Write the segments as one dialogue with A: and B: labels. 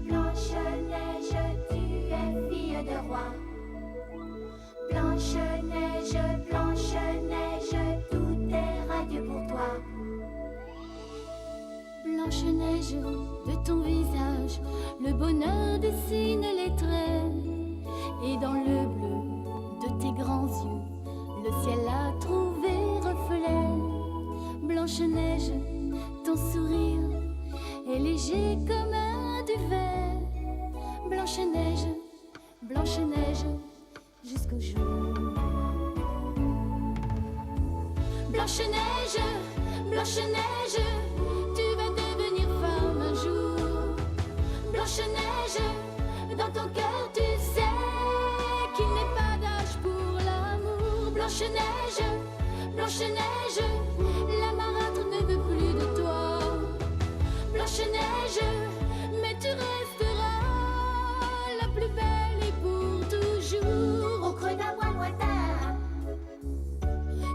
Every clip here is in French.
A: Blanche-Neige, tu es fille de roi. Blanche-Neige, tout est radieux pour toi.
B: Blanche-Neige, de ton visage, le bonheur dessine les traits. Et dans le bleu de tes grands yeux, le ciel a trouvé reflet. Blanche-Neige, ton sourire est léger comme un duvet. Blanche-Neige, Blanche-Neige, jusqu'au jour. Blanche-Neige, Blanche-Neige, tu vas devenir femme un jour. Blanche-Neige, dans ton cœur tu sais qu'il n'est pas d'âge pour l'amour. Blanche-Neige, Blanche-Neige, la marâtre ne veut plus de toi. Blanche-Neige, mais tu resteras la plus belle et pour toujours.
A: Au creux d'un bois lointain,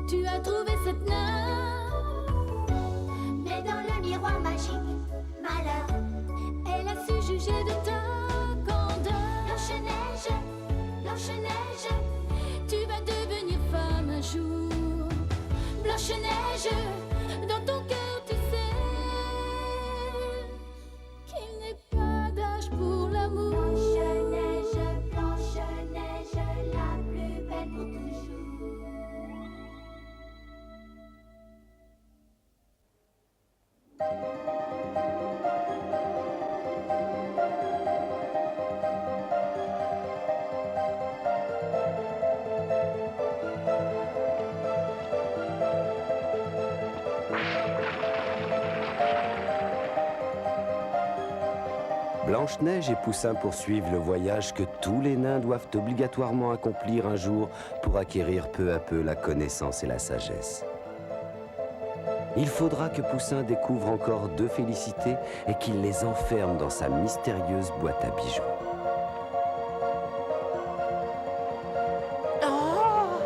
B: tu as trouvé cette nymphe,
A: mais dans le miroir magique, malheur,
B: elle a su juger de ta candeur.
A: Blanche-Neige, Blanche-Neige,
B: Tu vas devenir femme un jour. Blanche-Neige, dans ton cœur tu sais qu'il n'est pas d'âge pour l'amour.
A: Blanche-Neige, Blanche-Neige, la plus belle pour toujours.
C: Blanche-Neige et Poussin poursuivent le voyage que tous les nains doivent obligatoirement accomplir un jour pour acquérir peu à peu la connaissance et la sagesse. Il faudra que Poussin découvre encore deux félicités et qu'il les enferme dans sa mystérieuse boîte à bijoux.
B: Oh,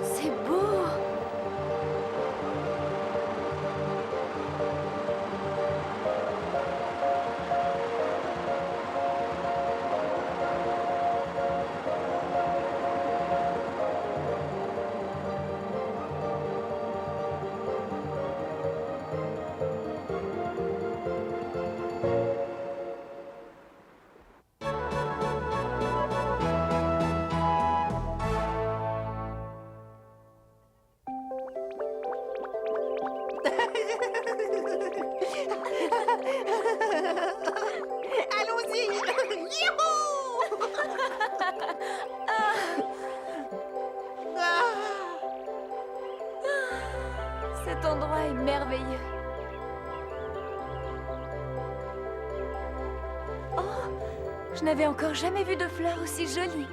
B: c'est beau.
D: Allons-y. Youhou.
E: Cet endroit est merveilleux. Oh, je n'avais encore jamais vu de fleurs aussi jolies.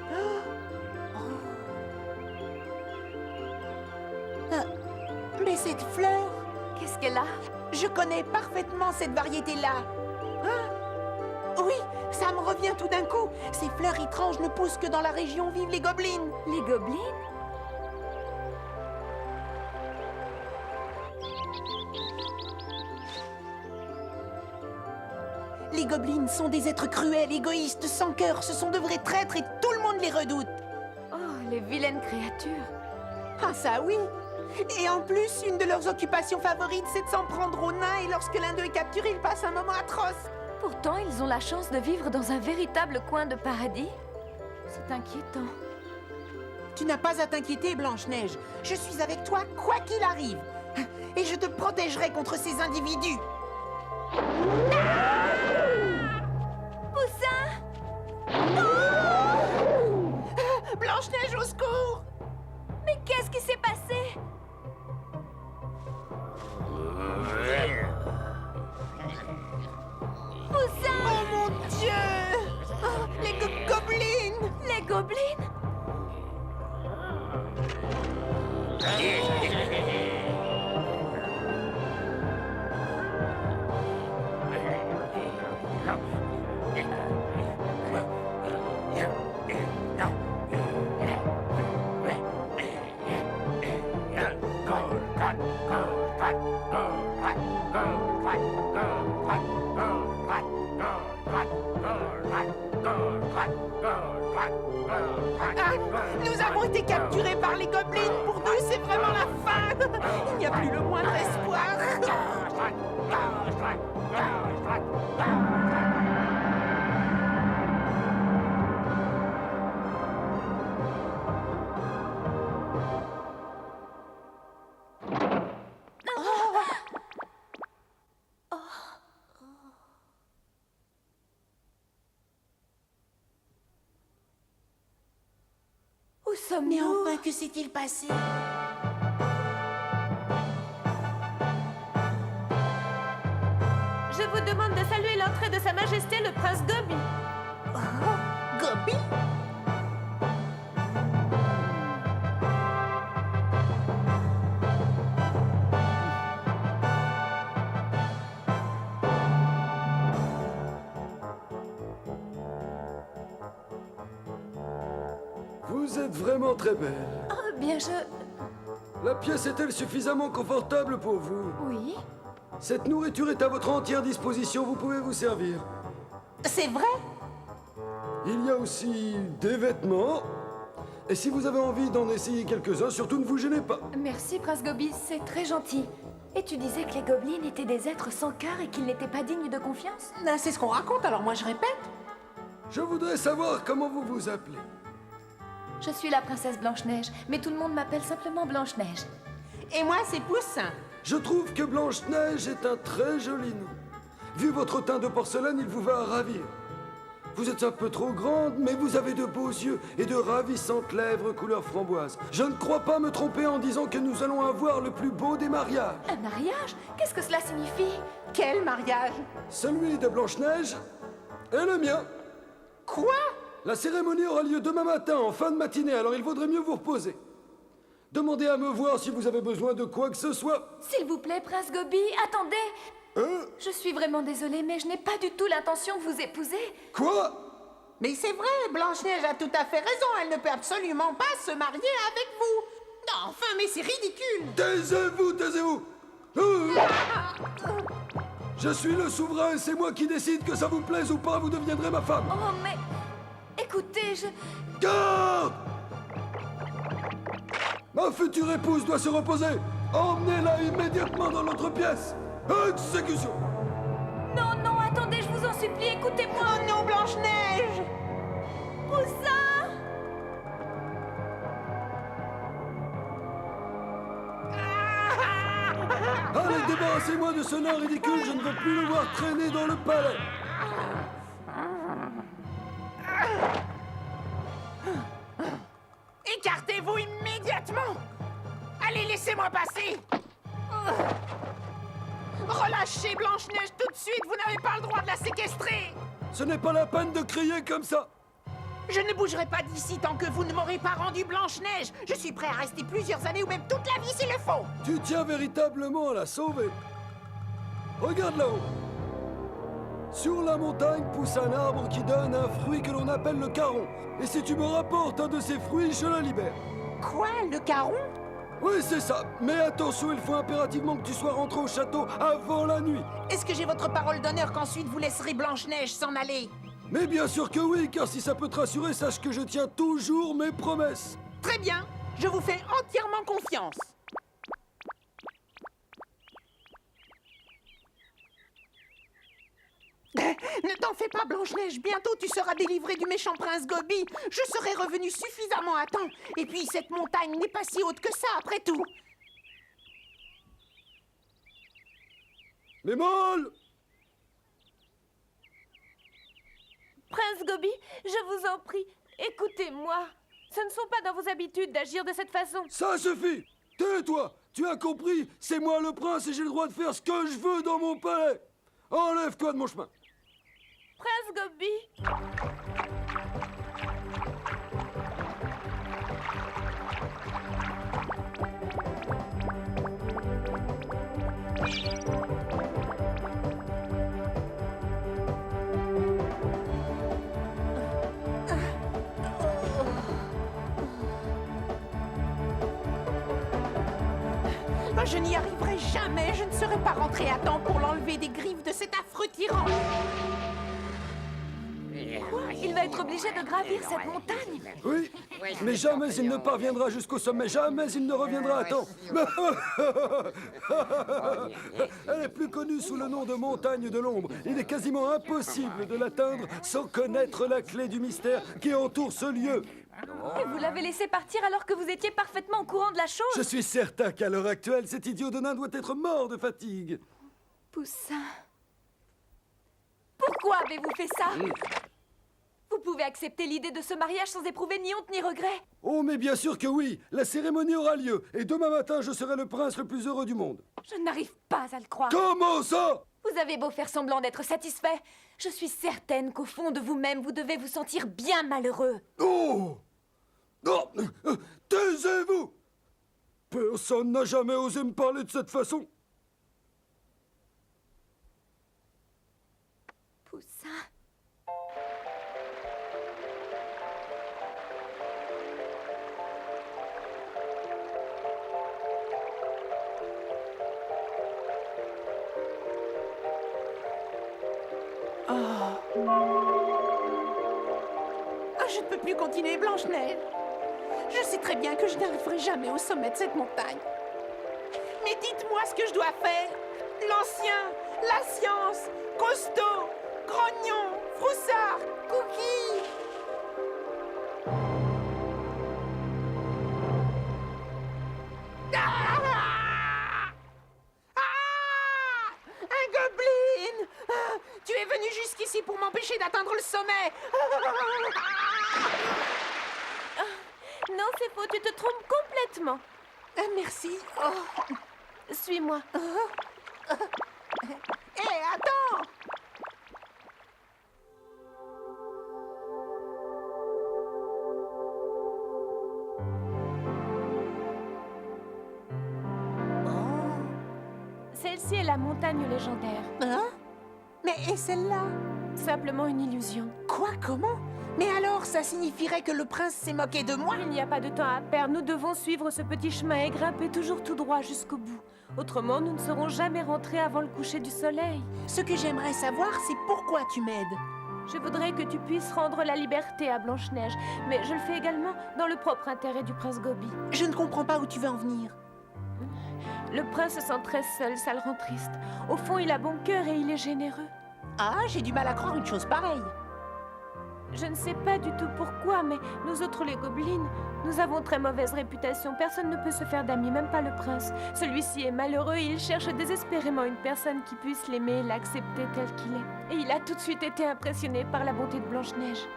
D: Mais cette fleur,
E: Qu'est-ce qu'elle a?
D: je connais parfaitement cette variété-là. Oui, ça me revient tout d'un coup. Ces fleurs étranges ne poussent que dans la région où vivent les gobelins.
E: Les gobelins?
D: Les gobelins sont des êtres cruels, égoïstes, sans cœur. Ce sont de vrais traîtres et tout le monde les redoute.
E: Oh, les vilaines créatures.
D: Ah ça oui. Et en plus, une de leurs occupations favorites, c'est de s'en prendre aux nains. Et lorsque l'un d'eux est capturé, il passe un moment atroce.
E: Pourtant, ils ont la chance de vivre dans un véritable coin de paradis. C'est inquiétant.
D: Tu n'as pas à t'inquiéter, Blanche-Neige. Je suis avec toi, quoi qu'il arrive. Et je te protégerai contre ces individus.
E: Poussin!
D: Blanche-Neige, au secours!
E: Mais qu'est-ce qui s'est passé? Poussin!
D: Oh mon Dieu! Oh, les gobelins!
E: Les gobelins? Où
D: Mais
E: sommes-nous?
D: enfin, que s'est-il passé?
E: Je vous demande de saluer l'entrée de Sa Majesté le Prince Gobi.
D: Gobi?
F: Vous êtes vraiment très belle.
E: Oh, bien
F: La pièce est-elle suffisamment confortable pour vous?
E: Oui.
F: Cette nourriture est à votre entière disposition, vous pouvez vous servir.
D: C'est vrai?
F: Il y a aussi des vêtements. Et si vous avez envie d'en essayer quelques-uns, surtout ne vous gênez pas.
E: Merci, Prince Gobi, c'est très gentil. Et tu disais que les gobelins étaient des êtres sans cœur et qu'ils n'étaient pas dignes de confiance?
D: C'est ce qu'on raconte, alors moi je répète.
F: Je voudrais savoir comment vous vous appelez.
E: Je suis la princesse Blanche-Neige, mais tout le monde m'appelle simplement Blanche-Neige.
D: Et moi, c'est Poussin.
F: Je trouve que Blanche-Neige est un très joli nom. Vu votre teint de porcelaine, il vous va à ravir. Vous êtes un peu trop grande, mais vous avez de beaux yeux et de ravissantes lèvres couleur framboise. Je ne crois pas me tromper en disant que nous allons avoir le plus beau des mariages.
E: Un mariage? Qu'est-ce que cela signifie?
D: Quel mariage?
F: Celui de Blanche-Neige et le mien.
D: Quoi?
F: La cérémonie aura lieu demain matin, en fin de matinée, alors il vaudrait mieux vous reposer. Demandez à me voir si vous avez besoin de quoi que ce soit.
E: S'il vous plaît, Prince Gobi, attendez! Je suis vraiment désolée, mais je n'ai pas du tout l'intention de vous épouser.
F: Quoi?
D: Mais c'est vrai, Blanche-Neige a tout à fait raison. Elle ne peut absolument pas se marier avec vous. Non, enfin, mais c'est ridicule.
F: Taisez-vous, taisez-vous. Je suis le souverain et c'est moi qui décide que ça vous plaise ou pas, vous deviendrez ma femme.
E: Oh, mais... Écoutez,
F: Garde! Ma future épouse doit se reposer. Emmenez-la immédiatement dans l'autre pièce. Exécution!
E: Non, non, attendez, je vous en supplie, écoutez-moi.
D: Oh non, Blanche-Neige!
E: Poussin!
F: Allez, débarrassez-moi de ce nain ridicule, je ne veux plus le voir traîner dans le palais.
D: Écartez-vous immédiatement! Allez, laissez-moi passer! Relâchez Blanche-Neige tout de suite, vous n'avez pas le droit de la séquestrer!
F: Ce n'est pas la peine de crier comme ça.
D: Je ne bougerai pas d'ici tant que vous ne m'aurez pas rendu Blanche-Neige! Je suis prêt à rester plusieurs années ou même toute la vie s'il le faut!
F: Tu tiens véritablement à la sauver. Regarde là-haut. Sur la montagne pousse un arbre qui donne un fruit que l'on appelle le caron. Et si tu me rapportes un de ces fruits, je la libère.
D: Quoi, le caron?
F: Oui, c'est ça. Mais attention, il faut impérativement que tu sois rentré au château avant la nuit.
D: Est-ce que j'ai votre parole d'honneur qu'ensuite vous laisserez Blanche-Neige s'en aller?
F: Mais bien sûr que oui, car si ça peut te rassurer, sache que je tiens toujours mes promesses.
D: Très bien, je vous fais entièrement confiance. Ne t'en fais pas, Blanche-Neige. Bientôt, tu seras délivrée du méchant prince Gobi. Je serai revenu suffisamment à temps. Et puis, cette montagne n'est pas si haute que ça, après tout.
F: Les molles!
E: Prince Gobi, je vous en prie, écoutez-moi. Ce ne sont pas dans vos habitudes d'agir de cette façon.
F: Ça suffit! Tais-toi! Tu as compris? C'est moi le prince et j'ai le droit de faire ce que je veux dans mon palais! Enlève-toi de mon chemin!
E: Prince Gobi!
D: Je n'y arriverai jamais. Je ne serai pas rentrée à temps pour l'enlever des griffes de cet affreux tyran.
E: Quoi? Il va va être obligé de gravir cette montagne.
F: Oui, mais jamais il ne parviendra jusqu'au sommet, jamais il ne reviendra à temps. Elle est plus connue sous le nom de montagne de l'ombre. Il est quasiment impossible de l'atteindre sans connaître la clé du mystère qui entoure ce lieu.
E: Et vous l'avez laissé partir alors que vous étiez parfaitement au courant de la chose.
F: Je suis certain qu'à l'heure actuelle, cet idiot de nain doit être mort de fatigue.
E: Poussin. Pourquoi avez-vous fait ça? Vous pouvez accepter l'idée de ce mariage sans éprouver ni honte ni regret.
F: Oh, mais bien sûr que oui. La cérémonie aura lieu. Et demain matin, je serai le prince le plus heureux du monde.
E: Je n'arrive pas à le croire.
F: Comment ça?
E: Vous avez beau faire semblant d'être satisfait, je suis certaine qu'au fond de vous-même, vous devez vous sentir bien malheureux.
F: Oh! Non! Taisez-vous! Personne n'a jamais osé me parler de cette façon.
E: Poussin.
D: Je ne peux plus continuer, Blanche-Neige. Je sais très bien que je n'arriverai jamais au sommet de cette montagne. Mais dites-moi ce que je dois faire. L'ancien, la science, costaud, grognon, froussard, cookie. Un gobeline! Tu es venu jusqu'ici pour m'empêcher d'atteindre le sommet!
E: Non, c'est faux, tu te trompes complètement.
D: Merci. Oh.
E: Suis-moi.
D: Hé, attends!
E: Celle-ci est la montagne légendaire.
D: Hein? Mais et celle-là?
E: Simplement une illusion.
D: Quoi? Comment? Mais alors, ça signifierait que le prince s'est moqué de moi?
E: Il n'y a pas de temps à perdre. Nous devons suivre ce petit chemin et grimper toujours tout droit jusqu'au bout. Autrement, nous ne serons jamais rentrés avant le coucher du soleil.
D: Ce que j'aimerais savoir, c'est pourquoi tu m'aides.
E: Je voudrais que tu puisses rendre la liberté à Blanche-Neige, mais je le fais également dans le propre intérêt du prince Gobi.
D: Je ne comprends pas où tu veux en venir.
E: Le prince se sent très seul, ça le rend triste. Au fond, il a bon cœur et il est généreux.
D: Ah, j'ai du mal à croire une chose pareille.
E: Je ne sais pas du tout pourquoi, mais nous autres les gobelines, nous avons très mauvaise réputation. Personne ne peut se faire d'amis, même pas le prince. Celui-ci est malheureux et il cherche désespérément une personne qui puisse l'aimer et l'accepter tel qu'il est. Et il a tout de suite été impressionné par la bonté de Blanche-Neige.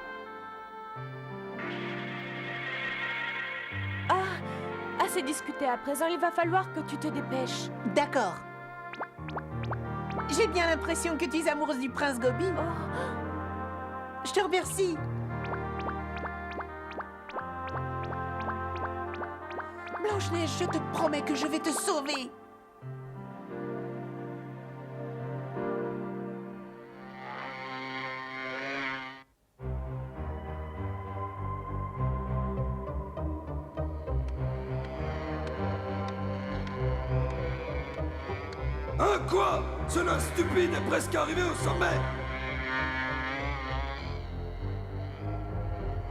E: Assez discuté à présent, il va falloir que tu te dépêches.
D: D'accord. J'ai bien l'impression que tu es amoureuse du prince Gobi. Je te remercie. Blanche-Neige, je te promets que je vais te sauver.
F: Hein, quoi? Ce nain stupide est presque arrivé au sommet.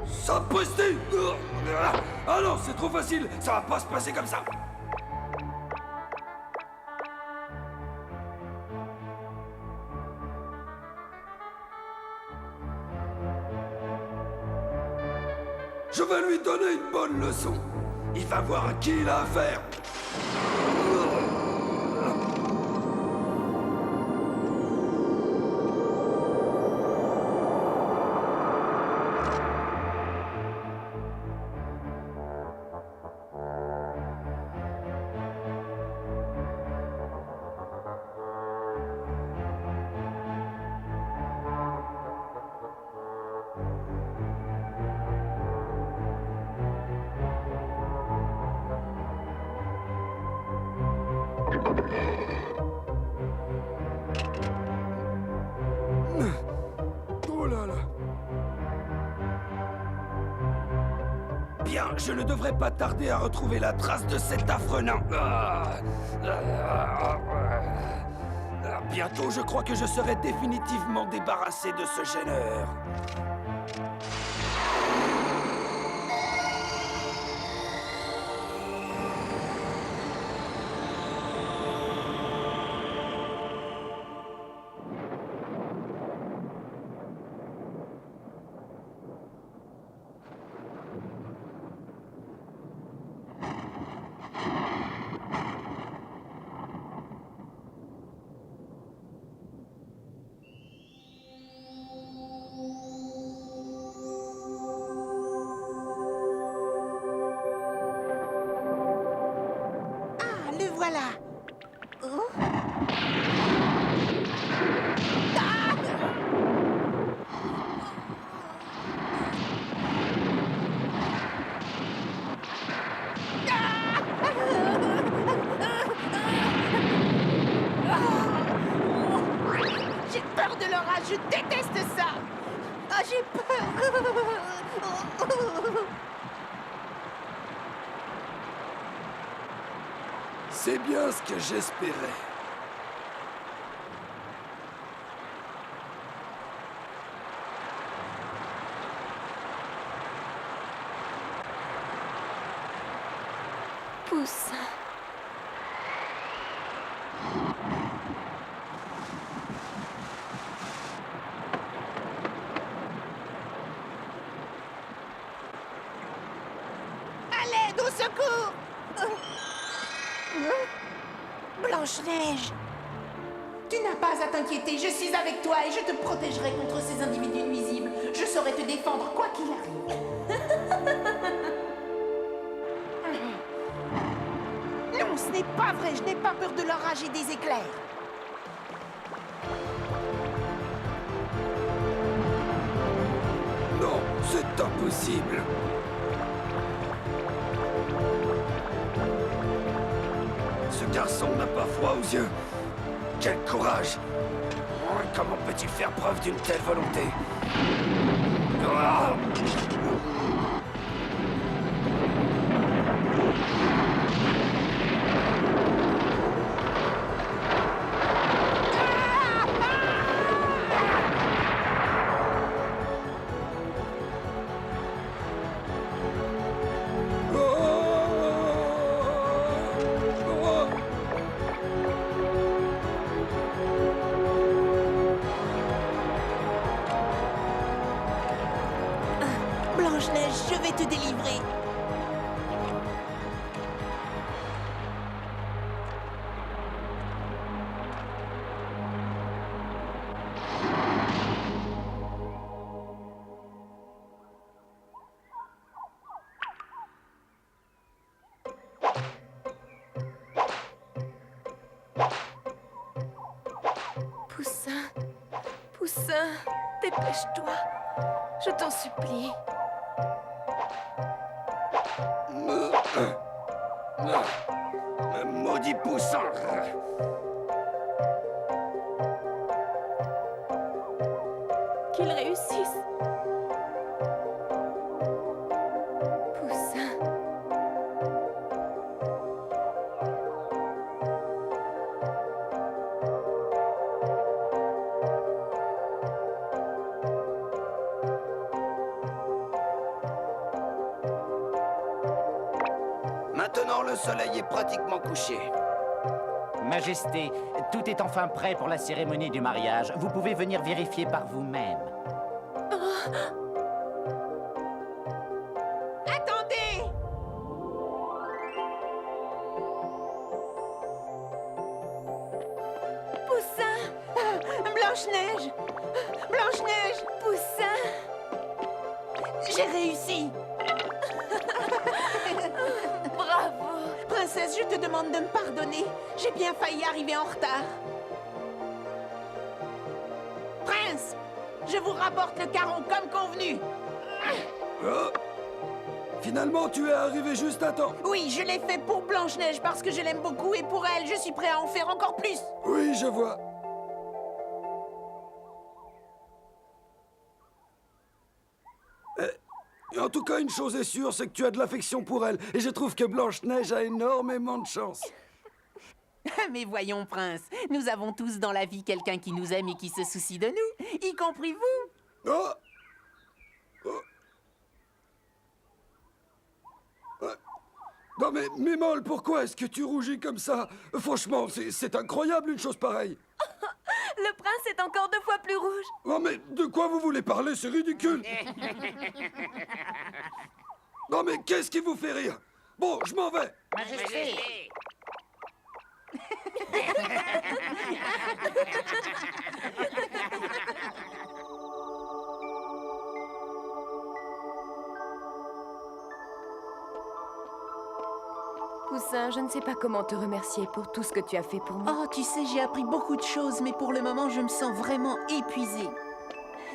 F: Sapristi! Ah non, c'est trop facile, ça va pas se passer comme ça. Je vais lui donner une bonne leçon. Il va voir à qui il a affaire. Oh là là. Bien, je ne devrais pas tarder à retrouver la trace de cet affreux nain. Bientôt, je crois que je serai définitivement débarrassé de ce gêneur.
D: l'orage, je déteste ça. Ah, j'ai peur.
F: C'est bien ce que j'espérais.
E: Poussin.
D: À l'aide, au secours. Blanche-Neige, tu n'as pas à t'inquiéter, je suis avec toi et je te protégerai contre ces individus nuisibles. Je saurai te défendre quoi qu'il arrive. Non, ce n'est pas vrai, je n'ai pas peur de l'orage et des éclairs.
F: Non, c'est impossible. Ce garçon n'a pas froid aux yeux. Quel courage! Oh, comment peut-il faire preuve d'une telle volonté? Ah!
D: Blanche-Neige, je vais te délivrer.
E: Poussin. Poussin, dépêche-toi. Je t'en supplie.
F: Maudit poussin!
E: Qu'il réussisse. Poussin.
C: Maintenant, le soleil est pratiquement couché.
G: Majesté, tout est enfin prêt pour la cérémonie du mariage. Vous pouvez venir vérifier par vous-même.
D: Attendez!
E: Poussin.
D: Blanche-Neige! Blanche-Neige!
E: Poussin.
D: J'ai réussi!
E: Bravo.
D: Princesse, je te demande de me pardonner. J'ai bien failli arriver en retard. Prince, je vous rapporte le caron comme convenu.
F: Oh. Finalement, tu es arrivé juste à temps.
D: Oui, je l'ai fait pour Blanche-Neige parce que je l'aime beaucoup et pour elle, je suis prêt à en faire encore plus.
F: Oui, je vois. En tout cas, une chose est sûre, c'est que tu as de l'affection pour elle. Et je trouve que Blanche-Neige a énormément de chance.
D: Mais voyons, Prince, nous avons tous dans la vie quelqu'un qui nous aime et qui se soucie de nous, y compris vous.
F: Oh! Oh. Ouais. Non mais, Mémole, pourquoi est-ce que tu rougis comme ça? Franchement, c'est incroyable une chose pareille.
E: Le prince est encore 2 fois plus rouge.
F: Non mais, de quoi vous voulez parler? C'est ridicule. Non mais, qu'est-ce qui vous fait rire? Bon, je m'en vais.
G: Majesté!
E: Poussin, je ne sais pas comment te remercier pour tout ce que tu as fait pour moi.
D: Oh, tu sais, j'ai appris beaucoup de choses, mais pour le moment, je me sens vraiment épuisée.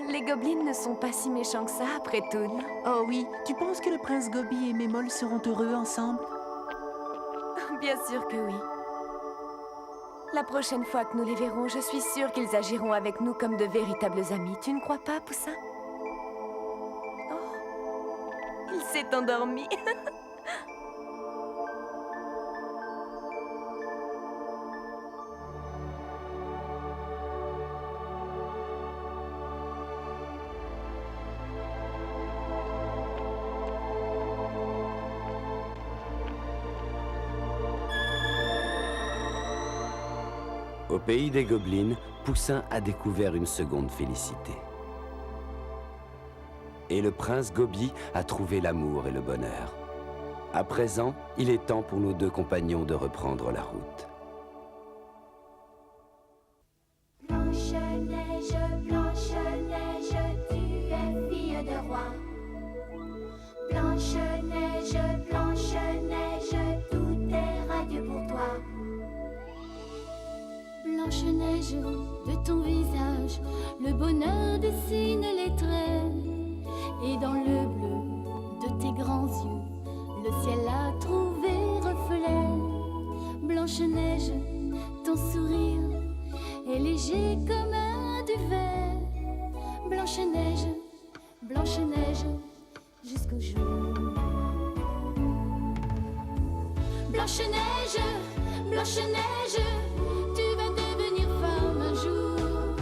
E: Les gobelins ne sont pas si méchants que ça, après tout.
D: Oh oui, tu penses que le prince Gobi et Mémole seront heureux ensemble?
E: Bien sûr que oui. La prochaine fois que nous les verrons, je suis sûre qu'ils agiront avec nous comme de véritables amis. Tu ne crois pas, Poussin? Oh, il s'est endormi.
C: Au pays des gobelins, Poussin a découvert une seconde félicité. Et le prince Gobi a trouvé l'amour et le bonheur. À présent, il est temps pour nos deux compagnons de reprendre la route.
A: Blanche-Neige, Blanche-Neige, tu es fille de roi. Blanche-Neige, Blanche-Neige, tout est radieux pour toi.
B: Blanche-Neige, de ton visage, le bonheur dessine les traits. Et dans le bleu de tes grands yeux, le ciel a trouvé reflet. Blanche-Neige, ton sourire est léger comme un duvet. Blanche-Neige, Blanche-Neige, jusqu'au jour. Blanche-Neige, Blanche-Neige, tu vas devenir femme un jour.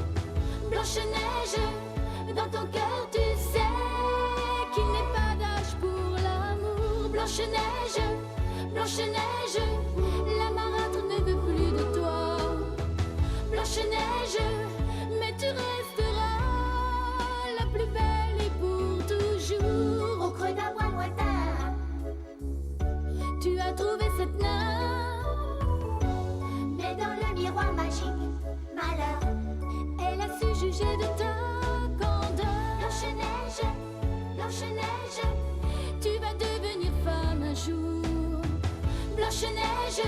B: Blanche-Neige, dans ton cœur tu sais qu'il n'est pas d'âge pour l'amour. Blanche-Neige, Blanche-Neige, la marâtre ne veut plus de toi. Blanche-Neige, mais tu resteras la plus belle et pour toujours.
A: Au creux d'un bois lointain,
B: Tu as trouvé cette nymphe,
A: mais dans le miroir magique, malheur.
B: elle a su juger de ta candeur.
A: Blanche-Neige, Blanche-Neige,
B: Tu vas devenir femme un jour. Blanche-Neige,